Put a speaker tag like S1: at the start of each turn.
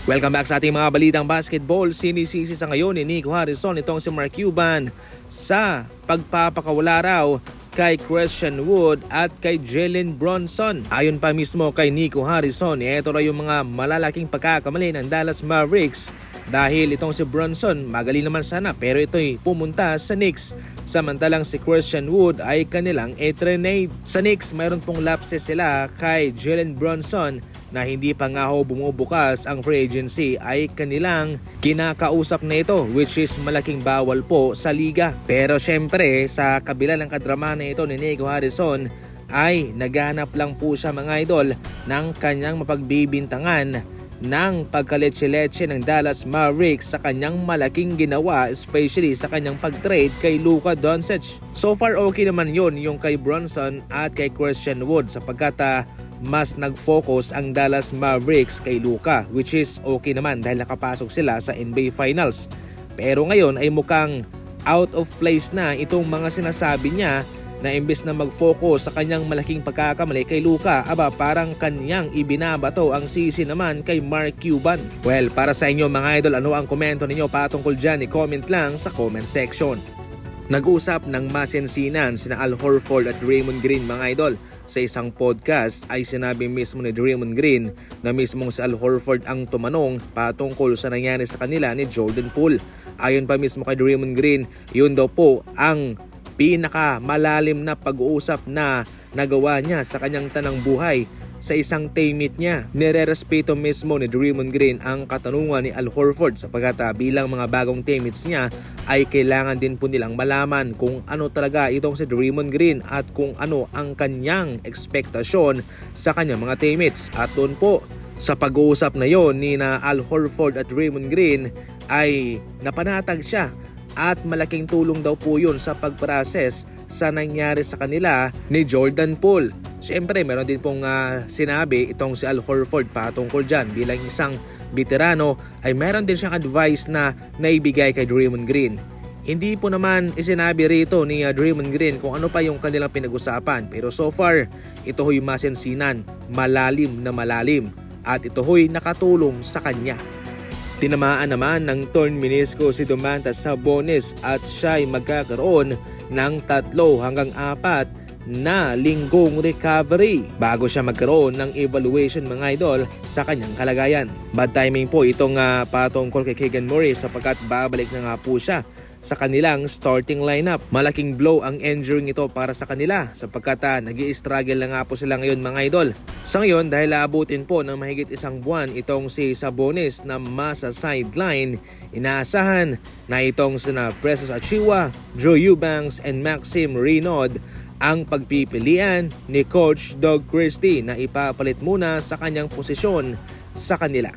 S1: Welcome back sa ating mga balitang basketball. Sinisisi sa ngayon ni Nico Harrison itong si Mark Cuban sa pagpapakawala raw kay Christian Wood at kay Jalen Brunson. Ayon pa mismo kay Nico Harrison, ito raw yung mga malalaking pagkakamali ng Dallas Mavericks dahil itong si Brunson magaling naman sana pero ito'y pumunta sa Knicks. Samantalang si Christian Wood ay kanilang i-trade. Sa Knicks mayroon pong lapses sila kay Jalen Brunson na hindi pa nga ho bumubukas ang free agency ay kanilang kinakausap na ito, which is malaking bawal po sa liga. Pero syempre sa kabila ng kadrama na ito ni Nico Harrison ay naghahanap lang po siya mga idol ng kanyang mapagbibintangan ng pagkaletse-letse ng Dallas Mavericks sa kanyang malaking ginawa, especially sa kanyang pag-trade kay Luka Doncic. So far okay naman yun yung kay Brunson at kay Christian Wood sapagkat mas nag-focus ang Dallas Mavericks kay Luka, which is okay naman dahil nakapasok sila sa NBA Finals. Pero ngayon ay mukhang out of place na itong mga sinasabi niya na imbes na mag-focus sa kanyang malaking pagkakamali kay Luka, parang kanyang ibinabato ang sisi naman kay Mark Cuban. Well, para sa inyo mga idol, ano ang komento ninyo patungkol dyan? I-comment lang sa comment section. Nag-usap ng masinsinan sina Al Horford at Draymond Green mga idol. Sa isang podcast ay sinabi mismo ni Draymond Green na mismong si Al Horford ang tumanong patungkol sa nangyari sa kanila ni Jordan Poole. Ayon pa mismo kay Draymond Green, yun daw po ang pinakamalalim na pag-uusap na nagawa niya sa kanyang tanang buhay sa isang teammate niya. Nirerespeto mismo ni Draymond Green ang katanungan ni Al Horford sapagkat bilang mga bagong teammates niya ay kailangan din po nilang malaman kung ano talaga itong si Draymond Green at kung ano ang kanyang ekspektasyon sa kanyang mga teammates. At doon po sa pag-uusap na yon ni na Al Horford at Draymond Green ay napanatag siya at malaking tulong daw po yun sa pag-process sa nangyari sa kanila ni Jordan Poole. Siyempre meron din pong sinabi itong si Al Horford patungkol dyan. Bilang isang veterano ay meron din siyang advice na naibigay kay Draymond Green. Hindi po naman isinabi rito ni Draymond Green kung ano pa yung kanilang pinag-usapan. Pero so far, ito ho'y masinsinan, malalim na malalim. At ito ho'y nakatulong sa kanya. Tinamaan naman ng torn meniscus si Domantas Sabonis at siya'y magkakaroon ng 3 hanggang 4 na linggong recovery bago siya magkaroon ng evaluation mga idol sa kanyang kalagayan. Bad timing po itong patungkol kay Keegan Murray sapagkat babalik na nga po siya sa kanilang starting lineup. Malaking blow ang injury ito para sa kanila sapagkat nag-i-struggle na nga po sila ngayon mga idol. Sa ngayon dahil aabutin po ng mahigit 1 buwan itong si Sabonis na masa sideline, inaasahan na itong sina Precious Achiuwa, Drew Eubanks and Maxime Renaud ang pagpipilian ni Coach Doug Christie na ipapalit muna sa kanyang posisyon sa kanila.